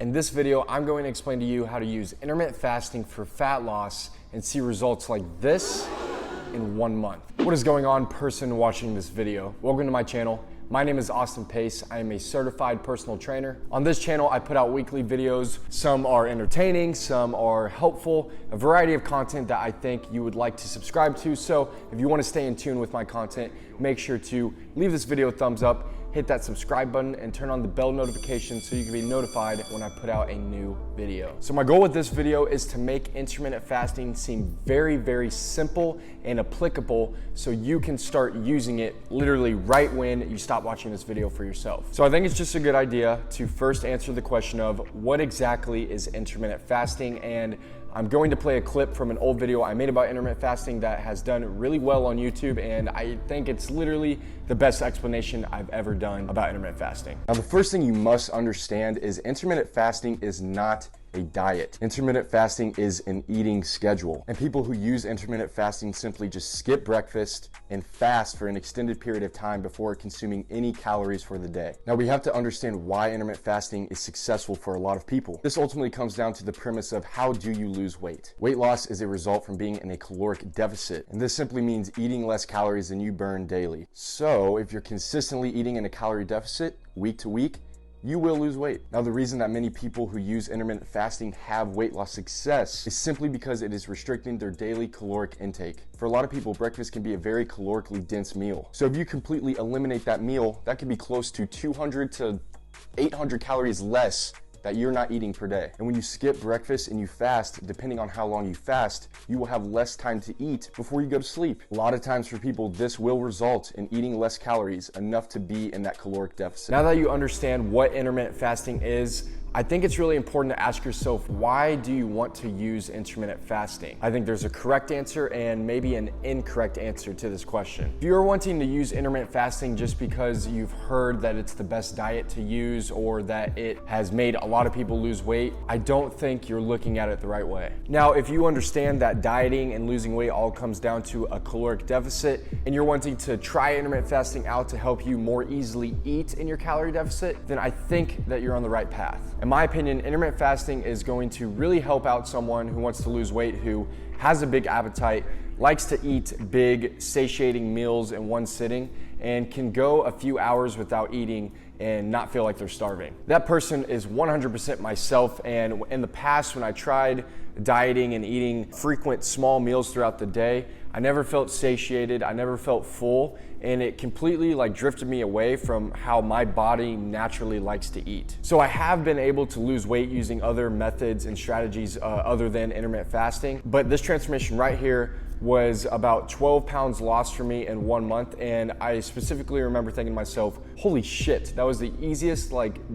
In this video, I'm going to explain to you how to use intermittent fasting for fat loss and see results like this in 1 month. What is going on, person watching this video? Welcome to my channel. My name is Austin Pace. I am a certified personal trainer. On this channel, I put out weekly videos. Some are entertaining, some are helpful, a variety of content that I think you would like to subscribe to. So if you want to stay in tune with my content, make sure to leave this video a thumbs up, hit that subscribe button, and turn on the bell notification so you can be notified when I put out a new video. So my goal with this video is to make intermittent fasting seem very, very simple and applicable so you can start using it literally right when you stop watching this video for yourself. So I think it's just a good idea to first answer the question of what exactly is intermittent fasting, and I'm going to play a clip from an old video I made about intermittent fasting that has done really well on YouTube, and I think it's literally the best explanation I've ever done about intermittent fasting. Now, the first thing you must understand is intermittent fasting is not a diet. Intermittent fasting is an eating schedule, and people who use intermittent fasting simply just skip breakfast and fast for an extended period of time before consuming any calories for the day. Now, we have to understand why intermittent fasting is successful for a lot of people. This ultimately comes down to the premise of how do you lose weight? Weight loss is a result from being in a caloric deficit, and this simply means eating less calories than you burn daily. So if you're consistently eating in a calorie deficit week to week, you will lose weight. Now, the reason that many people who use intermittent fasting have weight loss success is simply because it is restricting their daily caloric intake. For a lot of people, breakfast can be a very calorically dense meal. So if you completely eliminate that meal, that could be close to 200 to 800 calories less that you're not eating per day. And when you skip breakfast and you fast, depending on how long you fast, you will have less time to eat before you go to sleep. A lot of times for people, this will result in eating less calories, enough to be in that caloric deficit. Now that you understand what intermittent fasting is, I think it's really important to ask yourself, why do you want to use intermittent fasting? I think there's a correct answer and maybe an incorrect answer to this question. If you're wanting to use intermittent fasting just because you've heard that it's the best diet to use or that it has made a lot of people lose weight, I don't think you're looking at it the right way. Now, if you understand that dieting and losing weight all comes down to a caloric deficit and you're wanting to try intermittent fasting out to help you more easily eat in your calorie deficit, then I think that you're on the right path. In my opinion, intermittent fasting is going to really help out someone who wants to lose weight, who has a big appetite, likes to eat big, satiating meals in one sitting, and can go a few hours without eating and not feel like they're starving. That person is 100% myself, and in the past when I tried dieting and eating frequent small meals throughout the day, I never felt satiated, I never felt full, and it completely drifted me away from how my body naturally likes to eat. So I have been able to lose weight using other methods and strategies other than intermittent fasting, but this transformation right here was about 12 pounds lost for me in 1 month, and I specifically remember thinking to myself, holy shit, that was the easiest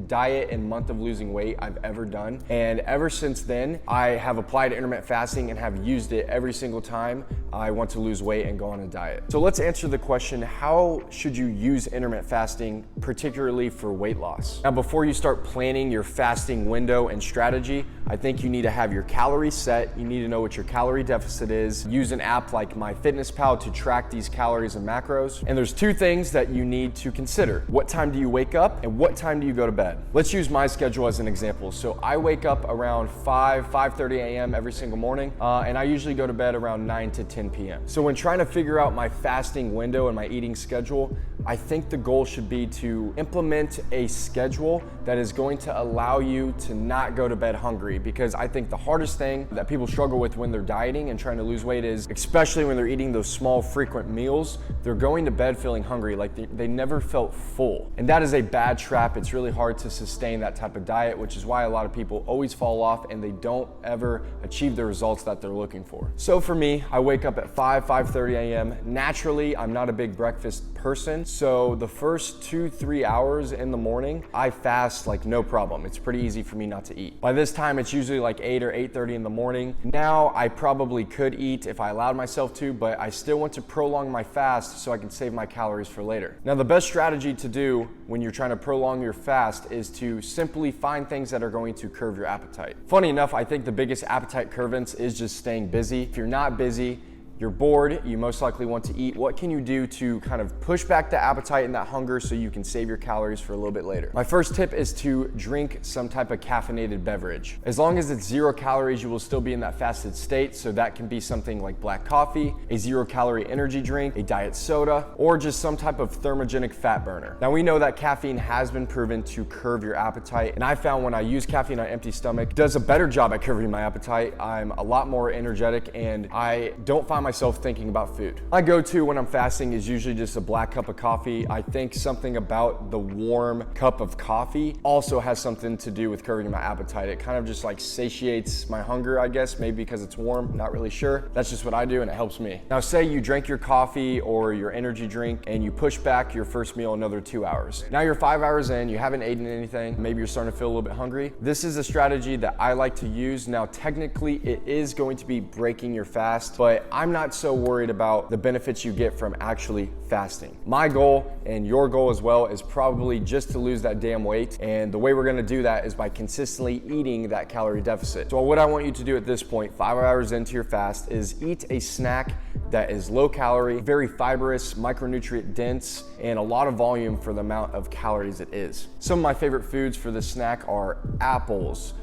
diet and month of losing weight I've ever done. And ever since then, I have applied intermittent fasting and have used it every single time I want to lose weight and go on a diet. So let's answer the question, how should you use intermittent fasting, particularly for weight loss? Now, before you start planning your fasting window and strategy, I think you need to have your calories set. You need to know what your calorie deficit is. Use an app like MyFitnessPal to track these calories and macros. And there's two things that you need to consider. What time do you wake up and what time do you go to bed? Let's use my schedule as an example. So I wake up around 5:30 a.m. every single morning, and I usually go to bed around 9 to 10 p.m. So when trying to figure out my fasting window and my eating schedule, I think the goal should be to implement a schedule that is going to allow you to not go to bed hungry, because I think the hardest thing that people struggle with when they're dieting and trying to lose weight is, especially when they're eating those small frequent meals, they're going to bed feeling hungry, like they never felt full. And that is a bad trap. It's really hard to sustain that type of diet, which is why a lot of people always fall off and they don't ever achieve the results that they're looking for. So for me, I wake up at 5:30 a.m. Naturally, I'm not a big breakfast person, so the first 2-3 hours in the morning, I fast no problem. It's pretty easy for me not to eat. By this time, it's usually 8 or 8:30 in the morning. Now, I probably could eat if I allowed myself to, but I still want to prolong my fast so I can save my calories for later. Now, the best strategy to do when you're trying to prolong your fast is to simply find things that are going to curb your appetite. Funny enough, I think the biggest appetite curvance is just staying busy. If you're not busy, you're bored, you most likely want to eat. What can you do to kind of push back the appetite and that hunger so you can save your calories for a little bit later? My first tip is to drink some type of caffeinated beverage. As long as it's 0 calories, you will still be in that fasted state. So that can be something like black coffee, a 0-calorie energy drink, a diet soda, or just some type of thermogenic fat burner. Now we know that caffeine has been proven to curb your appetite. And I found when I use caffeine on an empty stomach, it does a better job at curbing my appetite. I'm a lot more energetic and I don't find myself thinking about food. My go-to when I'm fasting is usually just a black cup of coffee. I think something about the warm cup of coffee also has something to do with curbing my appetite. It kind of just like satiates my hunger, I guess, maybe because it's warm, not really sure. That's just what I do and it helps me. Now say you drank your coffee or your energy drink and you push back your first meal another 2 hours. Now you're 5 hours in, you haven't eaten anything, maybe you're starting to feel a little bit hungry. This is a strategy that I like to use. Now technically it is going to be breaking your fast, but I'm not so worried about the benefits you get from actually fasting. My goal and your goal as well is probably just to lose that damn weight. And the way we're gonna do that is by consistently eating that calorie deficit. So what I want you to do at this point, 5 hours into your fast, is eat a snack that is low calorie, very fibrous, micronutrient dense, and a lot of volume for the amount of calories it is. Some of my favorite foods for this snack are apples,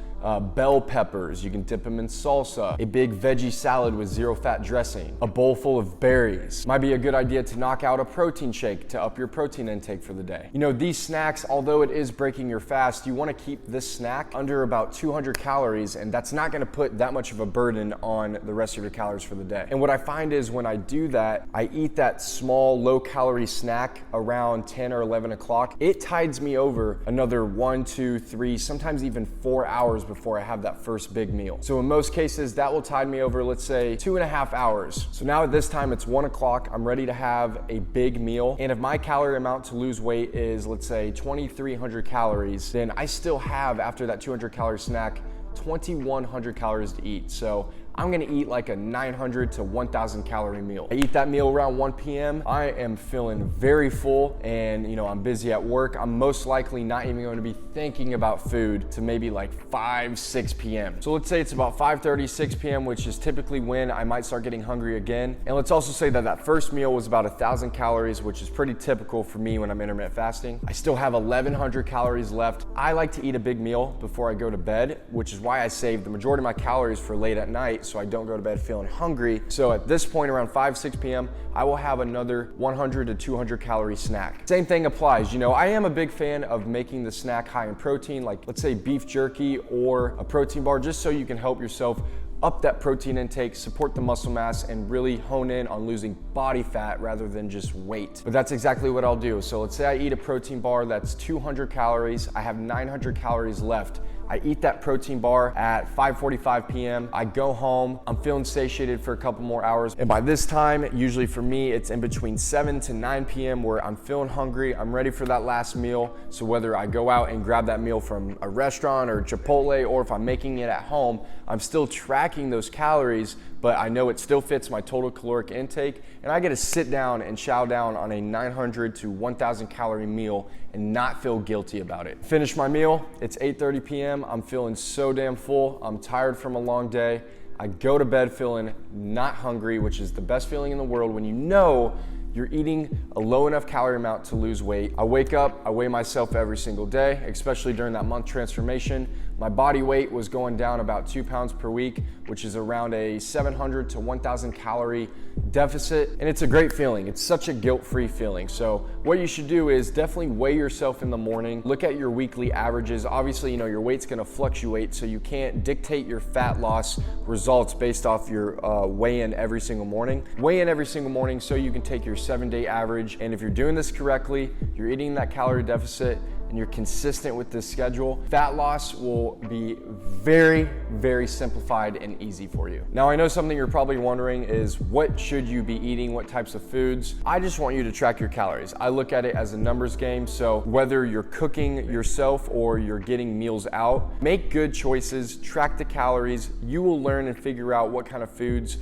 bell peppers, you can dip them in salsa, a big veggie salad with 0 fat dressing, a bowl full of berries. Might be a good idea to knock out a protein shake to up your protein intake for the day. You know, these snacks, although it is breaking your fast, you want to keep this snack under about 200 calories, and that's not going to put that much of a burden on the rest of your calories for the day. And what I find is when I do that, I eat that small low calorie snack around 10 or 11 o'clock. It tides me over another 1, 2, 3, sometimes even 4 hours before I have that first big meal. So in most cases, that will tide me over, let's say 2.5 hours. So now at this time, it's 1 o'clock, I'm ready to have a big meal. And if my calorie amount to lose weight is, let's say 2,300 calories, then I still have, after that 200 calorie snack, 2,100 calories to eat. So I'm gonna eat like a 900 to 1,000 calorie meal. I eat that meal around 1 p.m. I am feeling very full and I'm busy at work. I'm most likely not even going to be thinking about food to maybe like 5, 6 p.m. So let's say it's about 5:30, 6 p.m., which is typically when I might start getting hungry again. And let's also say that that first meal was about 1,000 calories, which is pretty typical for me when I'm intermittent fasting. I still have 1,100 calories left. I like to eat a big meal before I go to bed, which is why I save the majority of my calories for late at night, so I don't go to bed feeling hungry. So at this point, around 5, 6 p.m., I will have another 100 to 200 calorie snack. Same thing applies. I am a big fan of making the snack high in protein, like let's say beef jerky or a protein bar, just so you can help yourself up that protein intake, support the muscle mass, and really hone in on losing body fat rather than just weight. But that's exactly what I'll do. So let's say I eat a protein bar that's 200 calories. I have 900 calories left. I eat that protein bar at 5:45 p.m. I go home, I'm feeling satiated for a couple more hours. And by this time, usually for me, it's in between 7 to 9 p.m. where I'm feeling hungry, I'm ready for that last meal. So whether I go out and grab that meal from a restaurant or Chipotle, or if I'm making it at home, I'm still tracking those calories, but I know it still fits my total caloric intake. And I get to sit down and chow down on a 900 to 1,000 calorie meal and not feel guilty about it. Finish my meal, it's 8:30 p.m. I'm feeling so damn full. I'm tired from a long day. I go to bed feeling not hungry, which is the best feeling in the world when you know you're eating a low enough calorie amount to lose weight. I wake up, I weigh myself every single day, especially during that month transformation. My body weight was going down about 2 pounds per week, which is around a 700 to 1,000 calorie deficit. And it's a great feeling. It's such a guilt-free feeling. So what you should do is definitely weigh yourself in the morning. Look at your weekly averages. Obviously, your weight's gonna fluctuate, so you can't dictate your fat loss results based off your weigh-in every single morning. Weigh in every single morning so you can take your 7-day average. And if you're doing this correctly, you're eating that calorie deficit, and you're consistent with this schedule, fat loss will be very, very simplified and easy for you. Now, I know something you're probably wondering is what should you be eating, what types of foods? I just want you to track your calories. I look at it as a numbers game, so whether you're cooking yourself or you're getting meals out, make good choices, track the calories. You will learn and figure out what kind of foods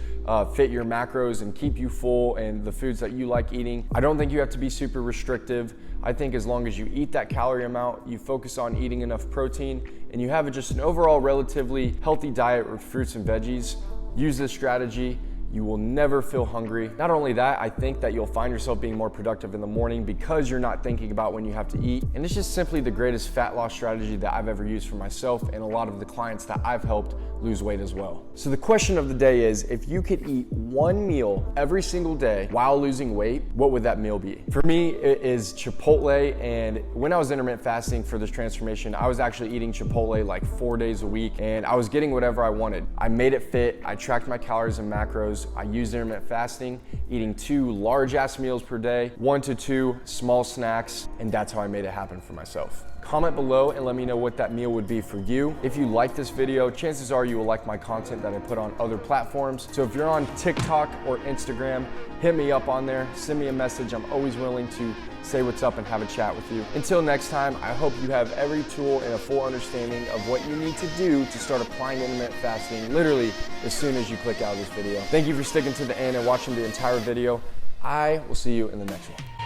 fit your macros and keep you full, and the foods that you like eating. I don't think you have to be super restrictive. I think as long as you eat that calorie amount, you focus on eating enough protein, and you have just an overall relatively healthy diet with fruits and veggies, use this strategy. You will never feel hungry. Not only that, I think that you'll find yourself being more productive in the morning because you're not thinking about when you have to eat. And it's just simply the greatest fat loss strategy that I've ever used for myself and a lot of the clients that I've helped lose weight as well. So the question of the day is, if you could eat one meal every single day while losing weight, what would that meal be? For me, it is Chipotle. And when I was intermittent fasting for this transformation, I was actually eating Chipotle like 4 days a week, and I was getting whatever I wanted. I made it fit. I tracked my calories and macros. I used intermittent fasting, eating 2 large ass meals per day, 1 to 2 small snacks, and that's how I made it happen for myself. Comment below and let me know what that meal would be for you. If you like this video, chances are you will like my content that I put on other platforms. So if you're on TikTok or Instagram, hit me up on there, send me a message. I'm always willing to say what's up and have a chat with you. Until next time, I hope you have every tool and a full understanding of what you need to do to start applying intermittent fasting literally as soon as you click out of this video. Thank you for sticking to the end and watching the entire video. I will see you in the next one.